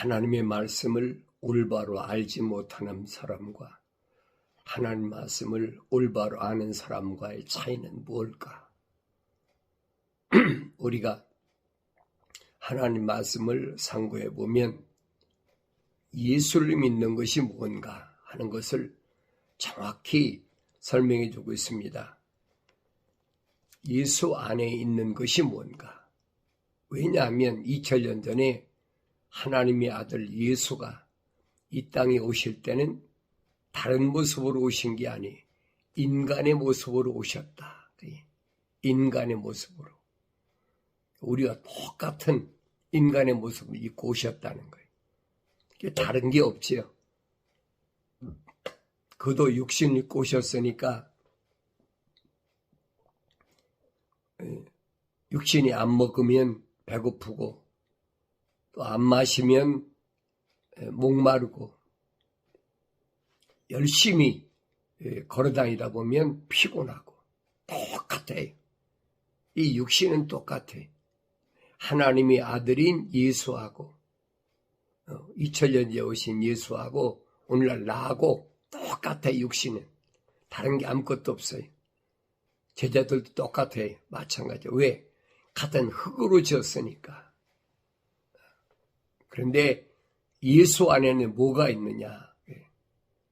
하나님의 말씀을 올바로 알지 못하는 사람과 하나님 말씀을 올바로 아는 사람과의 차이는 무엇일까? 우리가 하나님 말씀을 상고해 보면 예수를 믿는 것이 뭔가 하는 것을 정확히 설명해 주고 있습니다. 예수 안에 있는 것이 뭔가? 왜냐하면 2000년 전에 하나님의 아들 예수가 이 땅에 오실 때는 다른 모습으로 오신 게 아니 인간의 모습으로 오셨다. 인간의 모습으로. 우리가 똑같은 인간의 모습을 입고 오셨다는 거예요. 다른 게 없지요. 그도 육신을 입고 오셨으니까 육신이 안 먹으면 배고프고 또 안 마시면 목마르고 열심히 걸어다니다 보면 피곤하고 똑같아요. 이 육신은 똑같아요. 하나님의 아들인 예수하고 2000년 전에 오신 예수하고 오늘날 나하고 똑같아요. 육신은. 다른 게 아무것도 없어요. 제자들도 똑같아요. 마찬가지예요. 왜? 같은 흙으로 지었으니까. 그런데 예수 안에는 뭐가 있느냐?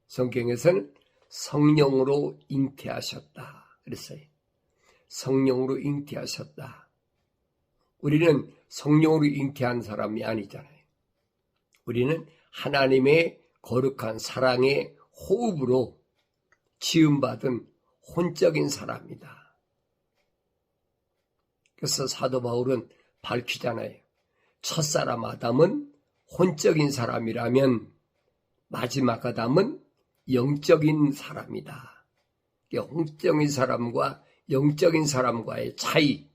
성경에서는 성령으로 잉태하셨다 그랬어요. 성령으로 잉태하셨다. 우리는 성령으로 잉태한 사람이 아니잖아요. 우리는 하나님의 거룩한 사랑의 호흡으로 지음받은 혼적인 사람이다. 그래서 사도 바울은 밝히잖아요. 첫사람 아담은 혼적인 사람이라면 마지막 아담은 영적인 사람이다. 혼적인 사람과 영적인 사람과의 차이,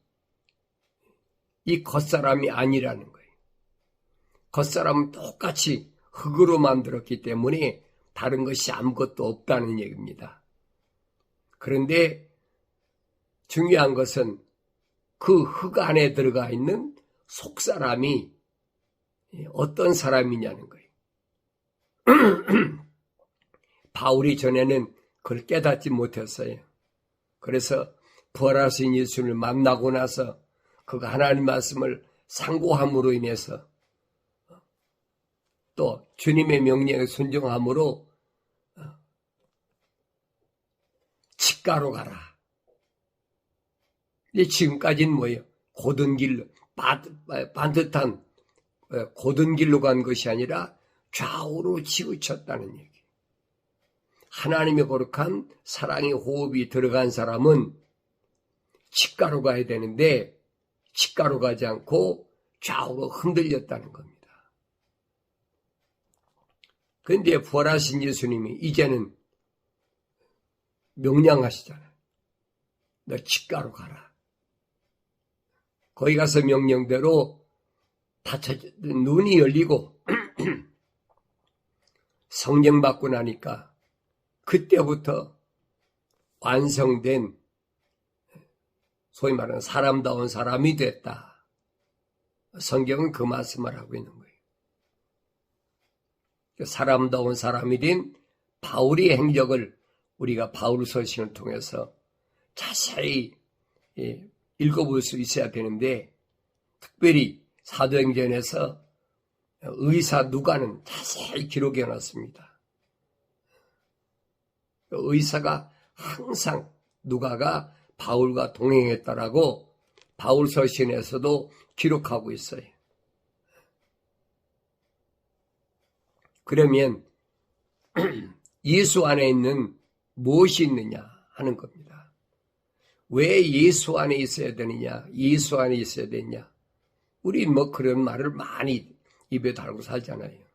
이 겉사람이 아니라는 거예요. 겉사람은 똑같이 흙으로 만들었기 때문에 다른 것이 아무것도 없다는 얘기입니다. 그런데 중요한 것은 그 흙 안에 들어가 있는 속사람이 어떤 사람이냐는 거예요. 바울이 전에는 그걸 깨닫지 못했어요. 그래서 부활하신 예수를 만나고 나서 그가 하나님 말씀을 상고함으로 인해서 또 주님의 명령에 순종함으로 직가로 가라. 근데 지금까지는 뭐예요? 고든 길로, 반듯한 고든 길로 간 것이 아니라 좌우로 치우쳤다는 얘기. 하나님의 거룩한 사랑의 호흡이 들어간 사람은 직가로 가야 되는데 직가로 가지 않고 좌우로 흔들렸다는 겁니다. 그런데 부활하신 예수님이 이제는 명령하시잖아요. 너 직가로 가라. 거기 가서 명령대로 눈이 열리고 성령 받고 나니까 그때부터 완성된 소위 말하는 사람다운 사람이 됐다. 성경은 그 말씀을 하고 있는 거예요. 사람다운 사람이 된 바울의 행적을 우리가 바울 서신을 통해서 자세히 읽어볼 수 있어야 되는데 특별히 사도행전에서 의사 누가는 자세히 기록해 놨습니다. 의사가 항상 누가가 바울과 동행했다라고 바울 서신에서도 기록하고 있어요. 그러면 예수 안에 있는 무엇이 있느냐 하는 겁니다. 왜 예수 안에 있어야 되느냐? 예수 안에 있어야 되느냐? 우리 뭐 그런 말을 많이 입에 달고 살잖아요.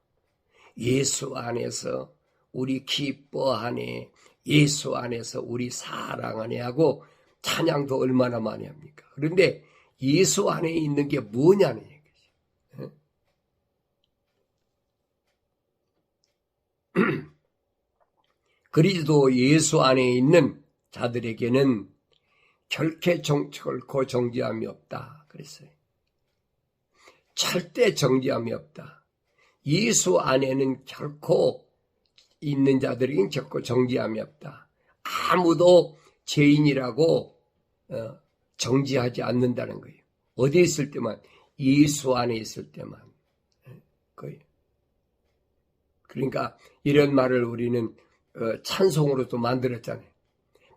예수 안에서 우리 기뻐하네. 예수 안에서 우리 사랑하네 하고 찬양도 얼마나 많이 합니까? 그런데 예수 안에 있는 게 뭐냐는 얘기죠. 그리스도 예수 안에 있는 자들에게는 결코 정죄함이 없다 그랬어요. 절대 정죄함이 없다. 예수 안에는 결코 있는 자들에겐 결코 정죄함이 없다. 아무도 죄인이라고 정죄하지 않는다는 거예요. 어디에 있을 때만? 예수 안에 있을 때만. 거예요. 그러니까 이런 말을 우리는 찬송으로도 만들었잖아요.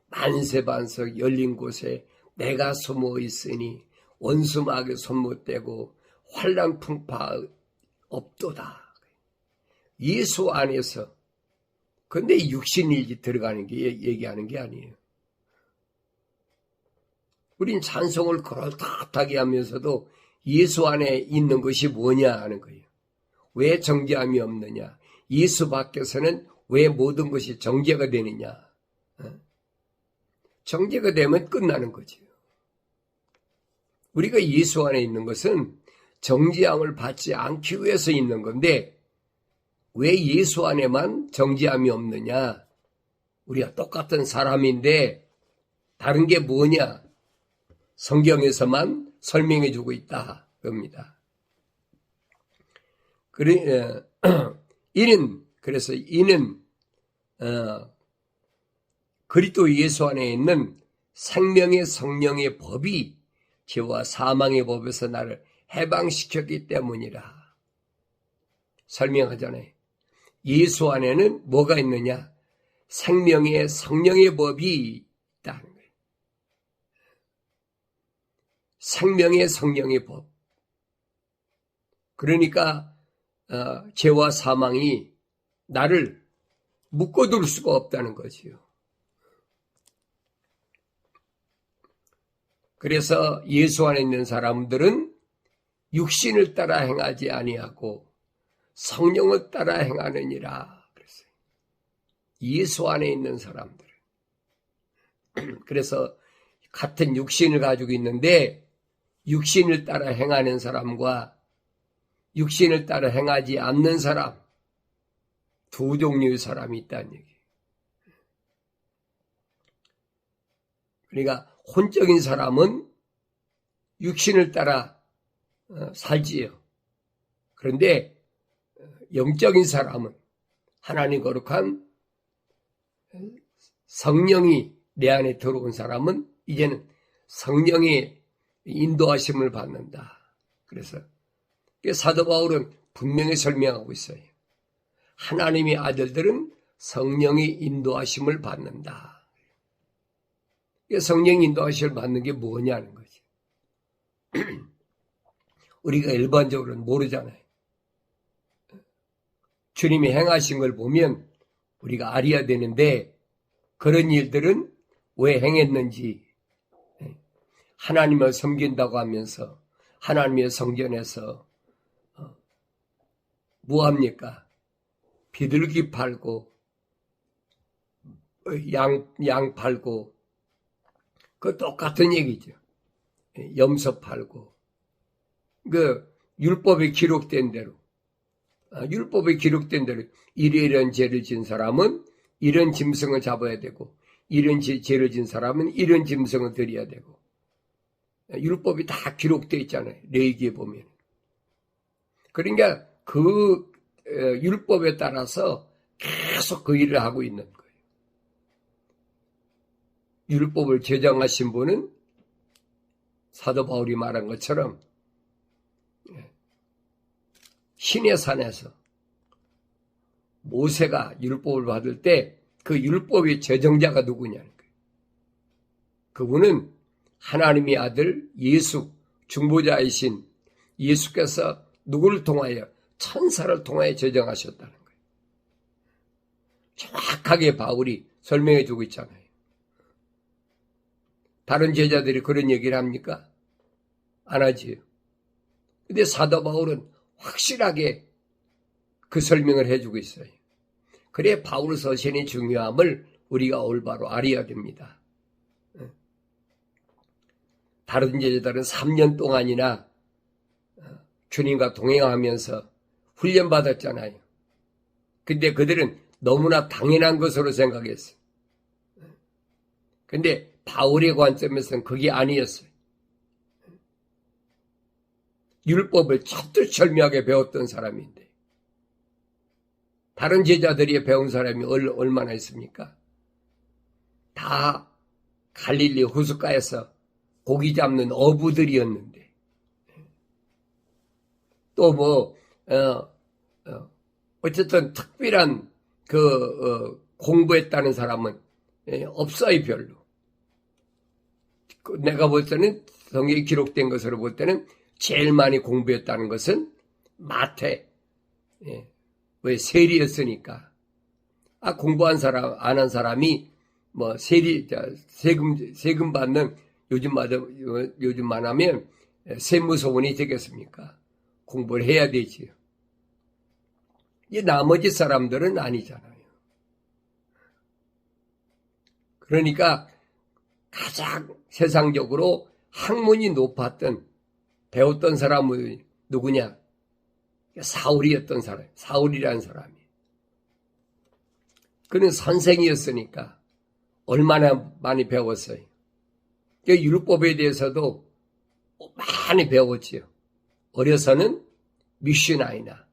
만세반석 열린 곳에 내가 숨어 있으니 원수마귀 손 못 대고 환난 풍파 없도다. 예수 안에서. 근데 육신이 들어가는 게 얘기하는 게 아니에요. 우린 찬송을 그럴듯하게 하면서도 예수 안에 있는 것이 뭐냐 하는 거예요. 왜 정죄함이 없느냐? 예수 밖에서는 왜 모든 것이 정죄가 되느냐? 정죄가 되면 끝나는 거죠. 우리가 예수 안에 있는 것은 정죄함을 받지 않기 위해서 있는 건데 왜 예수 안에만 정죄함이 없느냐? 우리가 똑같은 사람인데 다른 게 뭐냐? 성경에서만 설명해 주고 있다. 겁니다. 이는 그리스도 예수 안에 있는 생명의 성령의 법이 죄와 사망의 법에서 나를 해방시켰기 때문이라. 설명하잖아요. 예수 안에는 뭐가 있느냐? 생명의 성령의 법이 있다는 거예요. 생명의 성령의 법. 그러니까 죄와 사망이 나를 묶어둘 수가 없다는 거지요. 그래서 예수 안에 있는 사람들은 육신을 따라 행하지 아니하고 성령을 따라 행하느니라 그랬어요. 예수 안에 있는 사람들. 그래서 같은 육신을 가지고 있는데 육신을 따라 행하는 사람과 육신을 따라 행하지 않는 사람, 두 종류의 사람이 있다는 얘기예요. 그러니까 혼적인 사람은 육신을 따라 살지요. 그런데 영적인 사람은 하나님 거룩한 성령이 내 안에 들어온 사람은 이제는 성령의 인도하심을 받는다. 그래서 사도 바울은 분명히 설명하고 있어요. 하나님의 아들들은 성령의 인도하심을 받는다. 성령 인도하심을 받는 게 뭐냐는 거지. 우리가 일반적으로는 모르잖아요. 주님이 행하신 걸 보면 우리가 알아야 되는데 그런 일들은 왜 행했는지 하나님을 섬긴다고 하면서 하나님의 성전에서 뭐합니까? 비둘기 팔고 양 팔고 그 똑같은 얘기죠. 염소 팔고 그 율법에 기록된 대로 이런 죄를 진 사람은 이런 짐승을 잡아야 되고 이런 죄를 진 사람은 이런 짐승을 드려야 되고 율법이 다 기록되어 있잖아요. 레위기에 보면. 그러니까 그 율법에 따라서 계속 그 일을 하고 있는 거예요. 율법을 제정하신 분은 사도 바울이 말한 것처럼 신의 산에서 모세가 율법을 받을 때 그 율법의 제정자가 누구냐는 거예요. 그분은 하나님의 아들 예수, 중보자이신 예수께서 누구를 통하여 천사를 통하여 제정하셨다는 거예요. 정확하게 바울이 설명해 주고 있잖아요. 다른 제자들이 그런 얘기를 합니까? 안 하지요. 근데 사도 바울은 확실하게 그 설명을 해주고 있어요. 그래 바울 서신의 중요함을 우리가 올바로 알아야 됩니다. 다른 제자들은 3년 동안이나 주님과 동행하면서 훈련받았잖아요. 근데 그들은 너무나 당연한 것으로 생각했어요. 근데 바울의 관점에서는 그게 아니었어요. 율법을 철두철미하게 배웠던 사람인데 다른 제자들이 배운 사람이 얼마나 있습니까? 다 갈릴리 호숫가에서 고기 잡는 어부들이었는데, 또 어쨌든 특별한 공부했다는 사람은 없어요, 별로. 내가 볼 때는 성경에 기록된 것으로 볼 때는 제일 많이 공부했다는 것은 마태, 왜 세리였으니까. 공부한 사람, 안 한 사람이 세금 받는 요즘만 하면 세무서원이 되겠습니까? 공부를 해야 되지요. 이 나머지 사람들은 아니잖아요. 그러니까 가장 세상적으로 학문이 높았던, 배웠던 사람은 누구냐? 사울이었던 사람, 사울이라는 사람이. 그는 선생이었으니까 얼마나 많이 배웠어요. 율법에 대해서도 많이 배웠지요. 어려서는 미슈나이나,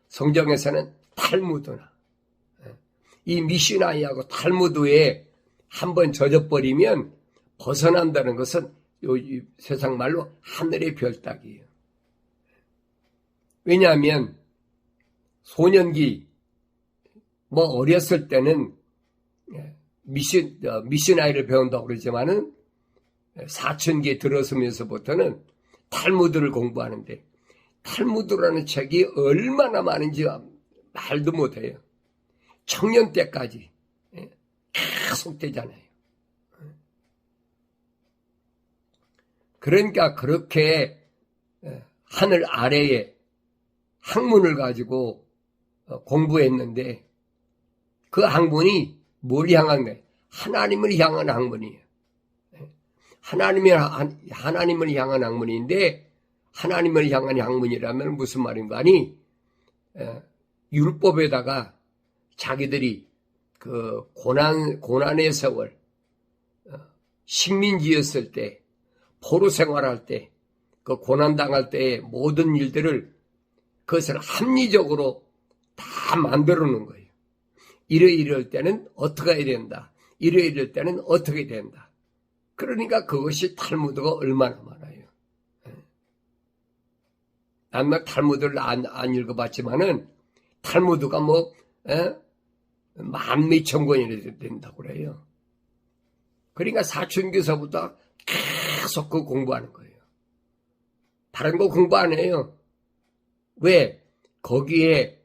성경에서는 탈무드나. 이 미슈나이하고 탈무드에 한번 젖어버리면 벗어난다는 것은 세상 말로 하늘의 별 따기예요. 왜냐하면 소년기, 어렸을 때는 미슈나이를 배운다고 그러지만은 사춘기에 들어서면서부터는 탈무드를 공부하는데, 탈무드라는 책이 얼마나 많은지 말도 못해요. 청년 때까지 계속 되잖아요. 그러니까 그렇게 하늘 아래에 학문을 가지고 공부했는데, 그 학문이 뭘 향한 거예요? 하나님을 향한 학문이에요. 하나님을 향한 학문인데, 하나님을 향한 학문이라면 무슨 말인가 하니, 율법에다가 자기들이 그 고난의 세월, 식민지였을 때, 포로 생활할 때, 그 고난당할 때의 모든 일들을, 그것을 합리적으로 다 만들어 놓은 거예요. 이럴 때는 어떻게 해야 된다. 이럴 때는 어떻게 된다. 그러니까 그것이 탈무드가 얼마나 많아요. 난 탈무드를 안 읽어봤지만은, 탈무드가 만몇천 권이나 된다고 그래요. 그러니까 사춘기서부터 계속 그 공부하는 거예요. 다른 거 공부 안 해요. 왜? 거기에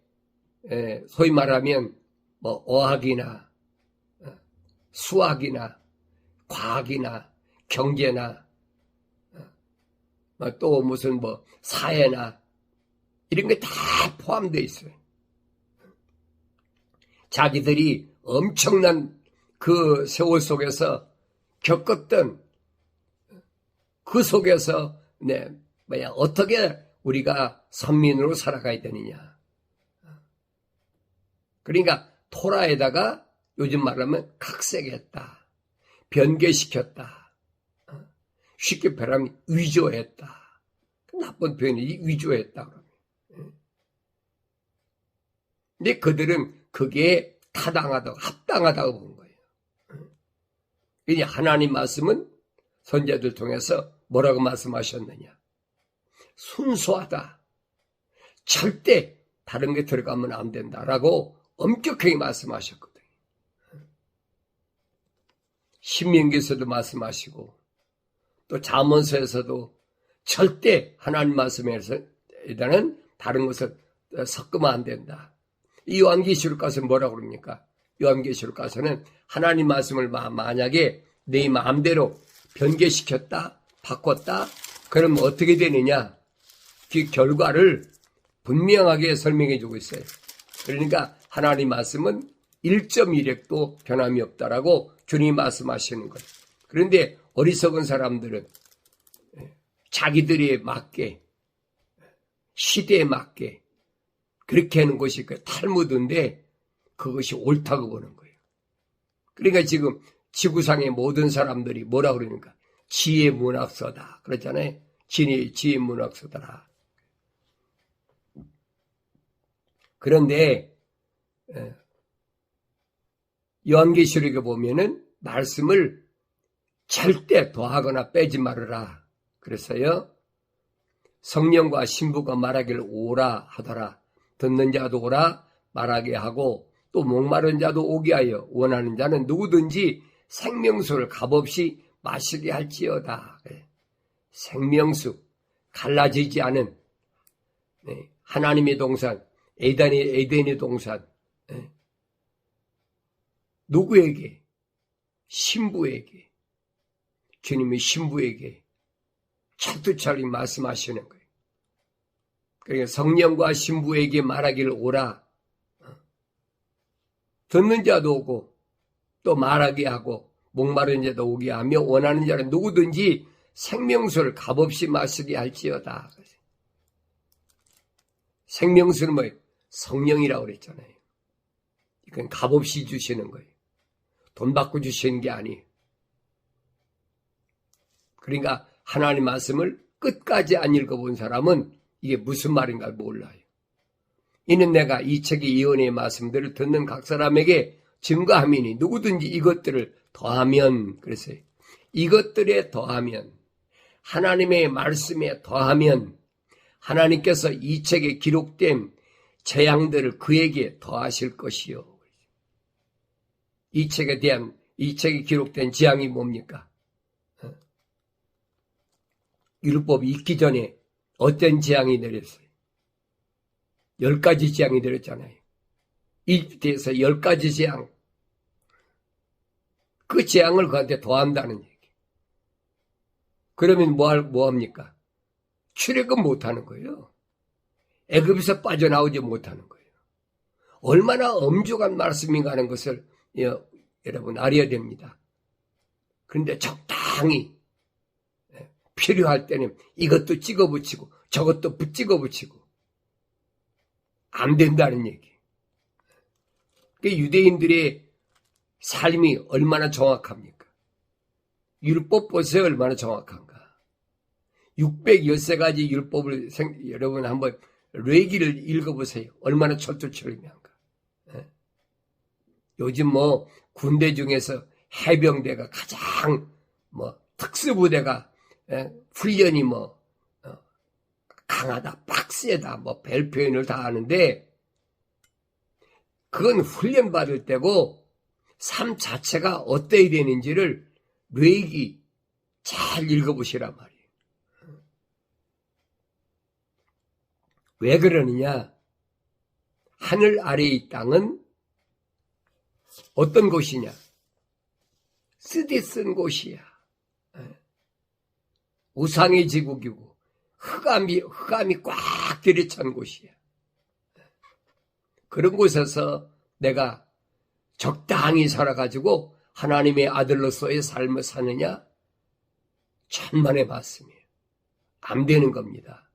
소위 말하면 어학이나 수학이나 과학이나 경제나 또 무슨 사회나 이런 게 다 포함되어 있어요. 자기들이 엄청난 그 세월 속에서 겪었던 그 속에서 어떻게 우리가 선민으로 살아가야 되느냐. 그러니까 토라에다가 요즘 말하면 각색했다. 변개시켰다. 쉽게 말하면 위조했다. 나쁜 표현이지, 위조했다. 근데 그들은 그게 타당하다고, 합당하다고 본 거예요. 그러니 하나님 말씀은 선지자들 통해서 뭐라고 말씀하셨느냐. 순수하다. 절대 다른 게 들어가면 안 된다라고 엄격하게 말씀하셨거든요. 신명기에서도 말씀하시고, 또 잠언서에서도 절대 하나님 말씀에서는 다른 것을 섞으면 안 된다. 이 요한계시록 가서는 뭐라고 그럽니까? 요한계시록 가서는 하나님 말씀을 만약에 내 마음대로 변개시켰다, 바꿨다, 그러면 어떻게 되느냐? 그 결과를 분명하게 설명해 주고 있어요. 그러니까 하나님 말씀은 1.1핵도 변함이 없다라고 주님이 말씀하시는 거예요. 그런데 어리석은 사람들은 자기들에 맞게, 시대에 맞게 그렇게 하는 것이 그 탈무드인데 그것이 옳다고 보는 거예요. 그러니까 지금 지구상의 모든 사람들이 뭐라 그러니까 지혜 문학서다 그렇잖아요. 지혜 문학서다. 그런데 요한계시록에 보면은 말씀을 절대 더하거나 빼지 말으라. 그래서요, 성령과 신부가 말하기를 오라 하더라. 듣는 자도 오라 말하게 하고 또 목마른 자도 오게 하여 원하는 자는 누구든지 생명수를 값없이 마시게 할지어다. 생명수, 갈라지지 않은 하나님의 동산, 에덴의 동산. 누구에게? 신부에게. 주님의 신부에게 차투차리 말씀하시는 거예요. 그러니까 성령과 신부에게 말하기를 오라. 듣는 자도 오고 또 말하게 하고 목마른 자도 오게 하며 원하는 자는 누구든지 생명수를 값없이 마시게 할지어다. 생명수는 뭐예요? 성령이라고 그랬잖아요. 이건 값없이 주시는 거예요. 돈 받고 주시는 게 아니에요. 그러니까 하나님 말씀을 끝까지 안 읽어본 사람은 이게 무슨 말인가 몰라요. 이는 내가 이 책의 예언의 말씀들을 듣는 각 사람에게 증거하미니 누구든지 이것들을 더하면, 그랬어요. 이것들에 더하면, 하나님의 말씀에 더하면 하나님께서 이 책에 기록된 재앙들을 그에게 더하실 것이요. 이 책에 기록된 재앙이 뭡니까? 율법이 있기 전에 어떤 재앙이 내렸어요? 10가지 재앙이 내렸잖아요. 이집트에서 10가지 재앙. 그 재앙을 그한테 더한다는 얘기. 그러면 뭐 합니까? 출애굽 못하는 거예요. 애굽에서 빠져나오지 못하는 거예요. 얼마나 엄중한 말씀인가 하는 것을 여러분 알아야 됩니다. 그런데 적당히 필요할 때는 이것도 찍어붙이고 저것도 찍어붙이고 안 된다는 얘기. 유대인들의 삶이 얼마나 정확합니까? 율법 보세요. 얼마나 정확한가. 613가지 율법을 여러분 한번 레위기를 읽어보세요. 얼마나 철두철미한가. 요즘 군대 중에서 해병대가 가장 특수부대가 훈련이 강하다, 빡세다, 별 표현을 다 하는데 그건 훈련 받을 때고 삶 자체가 어때야 되는지를 레위기 잘 읽어보시란 말이에요. 왜 그러느냐? 하늘 아래의 땅은 어떤 곳이냐? 쓰디쓴 곳이야. 우상의 제국이고 흑암이 꽉 들이찬 곳이야. 그런 곳에서 내가 적당히 살아가지고 하나님의 아들로서의 삶을 사느냐? 천만의 말씀이에요. 안 되는 겁니다.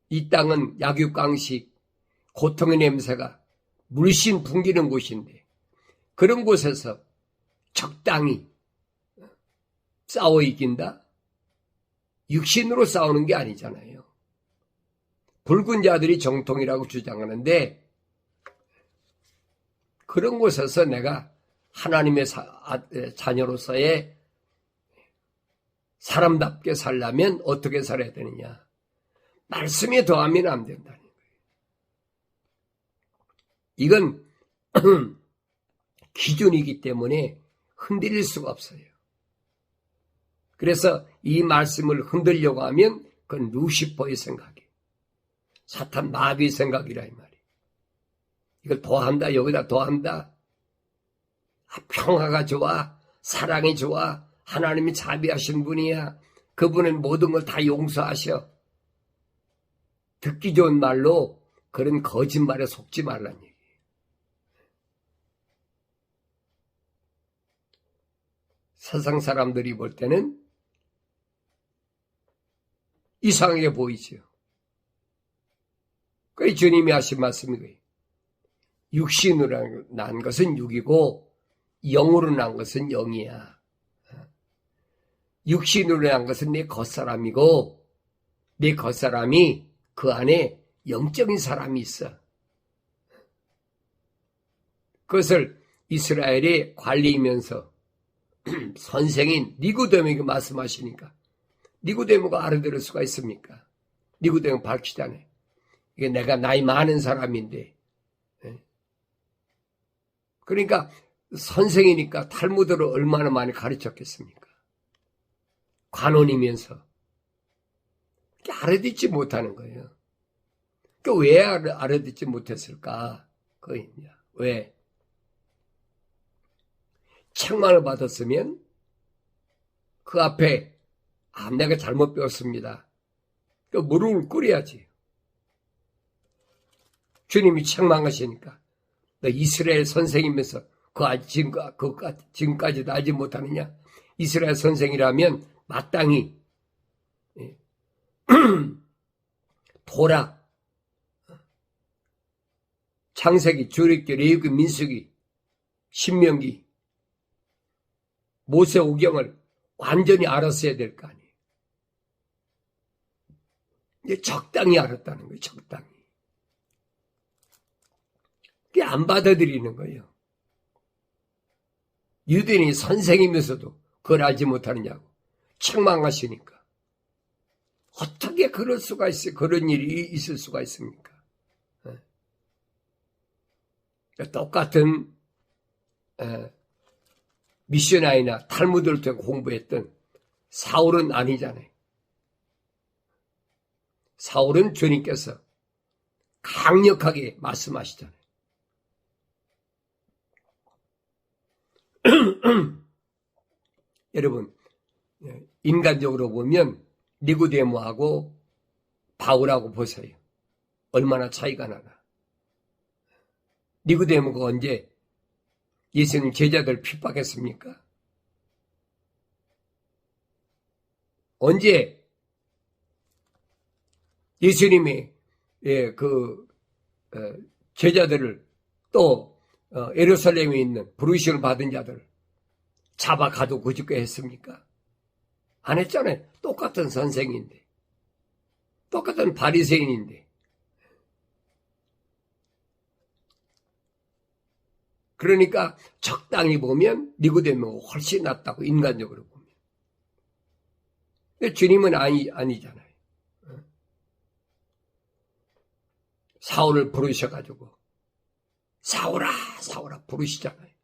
이 땅은 약육강식, 고통의 냄새가 물씬 풍기는 곳인데 그런 곳에서 적당히 싸워 이긴다? 육신으로 싸우는 게 아니잖아요. 붉은 자들이 정통이라고 주장하는데 그런 곳에서 내가 하나님의 자녀로서의 사람답게 살려면 어떻게 살아야 되느냐? 말씀에 더하면 안 된다는 거예요. 이건 기준이기 때문에 흔들릴 수가 없어요. 그래서 이 말씀을 흔들려고 하면 그건 루시퍼의 생각이에요. 사탄 마귀의 생각이라 이 말이에요. 이걸 더한다, 여기다 더한다. 평화가 좋아, 사랑이 좋아, 하나님이 자비하신 분이야. 그분은 모든 걸 다 용서하셔. 듣기 좋은 말로 그런 거짓말에 속지 말라는 얘기예요. 세상 사람들이 볼 때는 이상하게 보이죠. 그게 주님이 하신 말씀이고요. 육신으로 난 것은 육이고 영으로 난 것은 영이야. 육신으로 난 것은 내 겉사람이고 내 겉사람이 그 안에 영적인 사람이 있어. 그것을 이스라엘의 관리이면서 선생인 니고데모에게 말씀하시니까 니고데모가 알아들을 수가 있습니까? 니고데모 밝히잖아요. 이게 내가 나이 많은 사람인데, 그러니까 선생이니까 탈무드를 얼마나 많이 가르쳤겠습니까? 관원이면서 알아듣지 못하는 거예요. 왜 알아듣지 못했을까? 그거냐? 왜? 책망을 받았으면 그 앞에 내가 잘못 배웠습니다. 무릎을 꿇어야지. 주님이 책망하시니까 너 이스라엘 선생이면서 지금까지도 알지 못하느냐? 이스라엘 선생이라면 마땅히 토라, 창세기, 출애굽기, 레위기, 민수기, 신명기, 모세오경을 완전히 알았어야 될 거 아니에요. 이제 적당히 알았다는 거예요. 적당히. 그게 안 받아들이는 거예요. 유대인이 선생이면서도 그걸 알지 못하느냐고 책망하시니까. 어떻게 그럴 수가 있어요? 그런 일이 있을 수가 있습니까? 똑같은 미셔나이나 탈무드를 통해 공부했던 사울은 아니잖아요. 사울은 주님께서 강력하게 말씀하시잖아요. 여러분, 인간적으로 보면 니고데모하고 바울하고 보세요. 얼마나 차이가 나나. 니고데모가 언제 예수님 제자들 핍박했습니까? 언제 예수님이 제자들을 또 예루살렘에 있는 부르심을 받은 자들 잡아 가두고 그짓게 했습니까? 안 했잖아요. 똑같은 선생인데, 똑같은 바리새인인데. 그러니까 적당히 보면 니고데모가 훨씬 낫다고, 인간적으로 보면. 근데 주님은 아니잖아요. 사울을 부르셔가지고 사울아 사울아 부르시잖아요.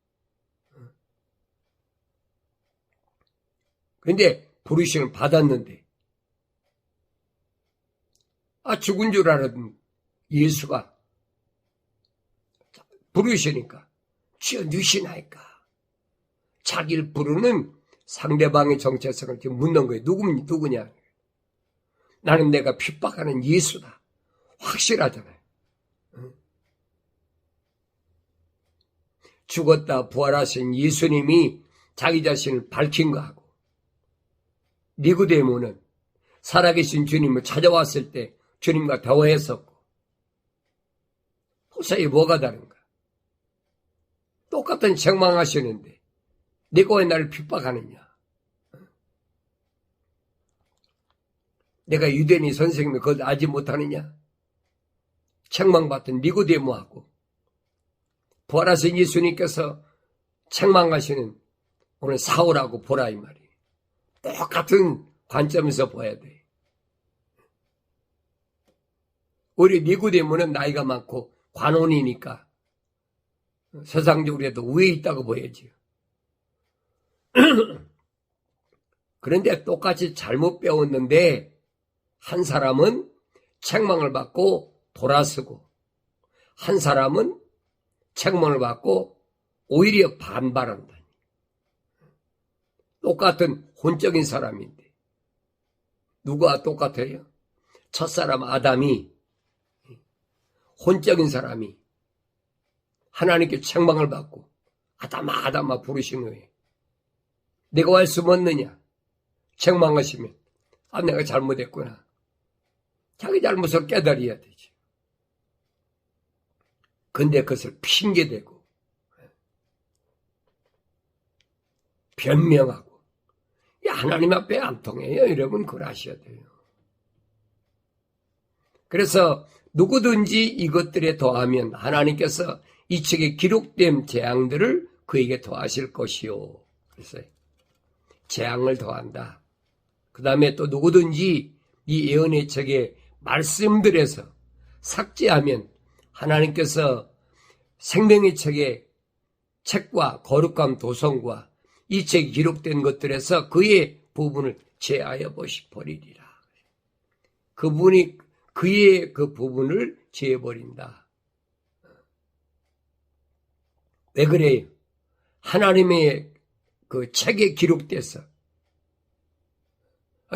그런데 부르심을 받았는데 죽은 줄 알았던 예수가 부르시니까 주여 누시나이까. 자기를 부르는 상대방의 정체성을 지금 묻는 거예요. 누구냐? 나는 내가 핍박하는 예수다. 확실하잖아요. 죽었다 부활하신 예수님이 자기 자신을 밝힌 거하고, 니고데모는 살아계신 주님을 찾아왔을 때 주님과 대화했었고, 그 사이에 뭐가 다른가? 똑같은 책망하시는데 네가 왜 나를 핍박하느냐? 내가 유대인이 선생님을 그걸 알지 못하느냐? 책망받던 니고데모하고 부활하신 예수님께서 책망하시는 오늘 사울하고 보라 이 말이에요. 똑같은 관점에서 봐야 돼. 우리 니고데모는 나이가 많고 관원이니까 세상적으로 해도 위에 있다고 보여지요. 그런데 똑같이 잘못 배웠는데 한 사람은 책망을 받고 돌아서고 한 사람은 책망을 받고 오히려 반발한다. 똑같은 혼적인 사람인데 누가 똑같아요? 첫사람 아담이, 혼적인 사람이 하나님께 책망을 받고 아담아 부르신 후에 내가 왜 숨었느냐? 책망하시면 내가 잘못했구나. 자기 잘못을 깨달아야 되지. 근데 그것을 핑계대고 변명하고 하나님 앞에 안 통해요. 여러분 그걸 아셔야 돼요. 그래서 누구든지 이것들에 더하면 하나님께서 이 책에 기록된 재앙들을 그에게 더하실 것이요. 그래서 재앙을 더한다. 그 다음에 또 누구든지 이 예언의 책에 말씀들에서 삭제하면 하나님께서 생명의 책과 거룩한 도성과 이 책에 기록된 것들에서 그의 부분을 제하여 버리리라. 그분이 그의 그 부분을 제해버린다. 왜 그래요? 하나님의 그 책에 기록돼서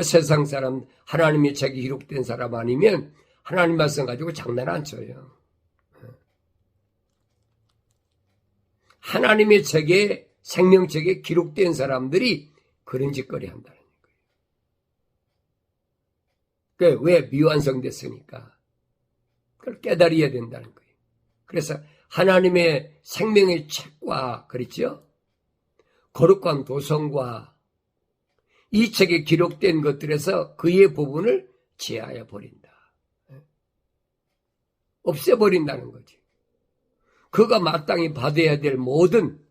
세상 사람 하나님의 책에 기록된 사람 아니면 하나님 말씀 가지고 장난 안 쳐요. 하나님의 책에 생명책에 기록된 사람들이 그런 짓거리 한다는 거예요. 왜? 미완성됐으니까. 그걸 깨달아야 된다는 거예요. 그래서 하나님의 생명의 책과 그렇죠? 거룩한 도성과 이 책에 기록된 것들에서 그의 부분을 제하여 버린다. 없애버린다는 거지. 그가 마땅히 받아야 될 모든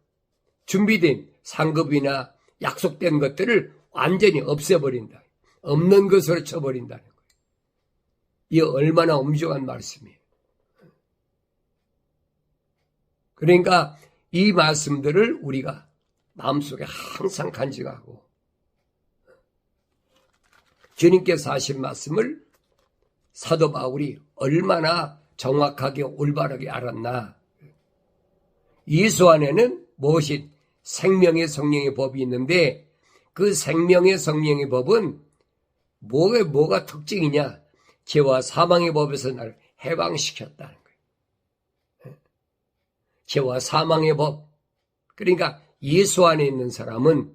준비된 상급이나 약속된 것들을 완전히 없애버린다. 없는 것으로 쳐버린다는 거예요. 이게 얼마나 엄중한 말씀이에요. 그러니까 이 말씀들을 우리가 마음속에 항상 간직하고 주님께서 하신 말씀을 사도 바울이 얼마나 정확하게 올바르게 알았나. 예수 안에는 무엇이 생명의 성령의 법이 있는데 그 생명의 성령의 법은 뭐가 특징이냐? 죄와 사망의 법에서 나를 해방시켰다는 거예요. 죄와 사망의 법. 그러니까 예수 안에 있는 사람은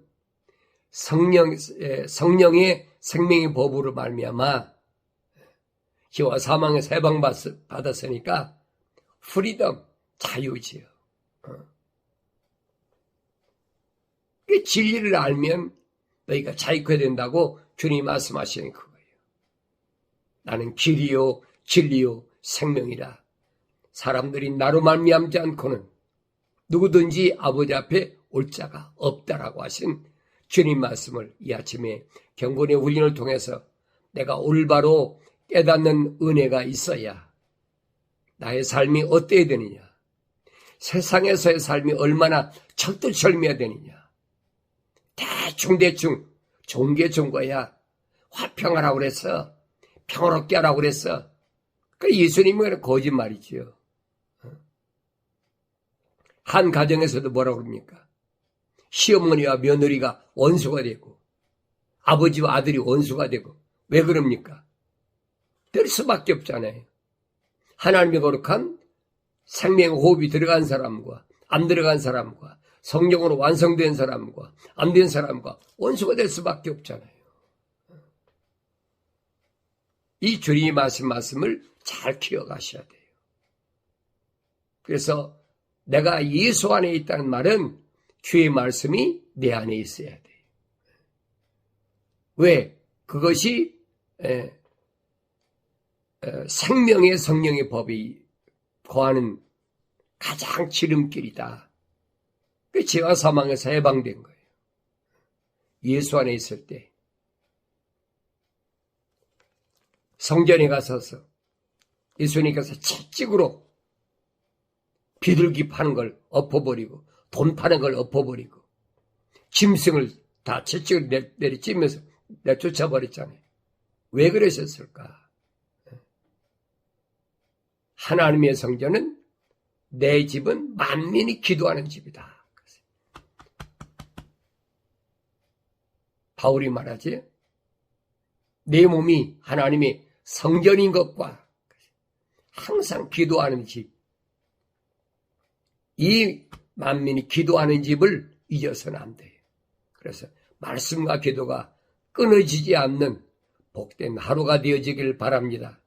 성령의 생명의 법으로 말미암아 죄와 사망에서 해방받았으니까 프리덤, 자유지요. 그 진리를 알면 너희가 자유케 된다고 주님이 말씀하시는 거예요. 나는 길이요 진리요 생명이라. 사람들이 나로 말미암지 않고는 누구든지 아버지 앞에 올 자가 없다라고 하신 주님 말씀을 이 아침에 경건의 훈련을 통해서 내가 올바로 깨닫는 은혜가 있어야 나의 삶이 어때야 되느냐. 세상에서의 삶이 얼마나 철두철미해야 되느냐. 대충 좋은 게 좋은 거야. 화평하라고 그랬어. 평화롭게 하라고 그랬어. 그 예수님은 거짓말이지요. 한 가정에서도 뭐라고 그럽니까? 시어머니와 며느리가 원수가 되고 아버지와 아들이 원수가 되고 왜 그럽니까? 될 수밖에 없잖아요. 하나님의 거룩한 생명 호흡이 들어간 사람과 안 들어간 사람과 성령으로 완성된 사람과 안 된 사람과 원수가 될 수밖에 없잖아요. 이 주님이 하신 말씀을 잘 기억하셔야 돼요. 그래서 내가 예수 안에 있다는 말은 주의 말씀이 내 안에 있어야 돼요. 왜? 그것이 생명의 성령의 법이 거하는 가장 지름길이다. 그 죄와 사망에서 해방된 거예요. 예수 안에 있을 때 성전에 가서서 예수님께서 채찍으로 비둘기 파는 걸 엎어버리고 돈 파는 걸 엎어버리고 짐승을 다 채찍을 내리치면서 내쫓아버렸잖아요. 왜 그러셨을까? 하나님의 성전은 내 집은 만민이 기도하는 집이다. 바울이 말하지, 내 몸이 하나님의 성전인 것과 항상 기도하는 집, 이 만민이 기도하는 집을 잊어서는 안 돼요. 그래서 말씀과 기도가 끊어지지 않는 복된 하루가 되어지길 바랍니다.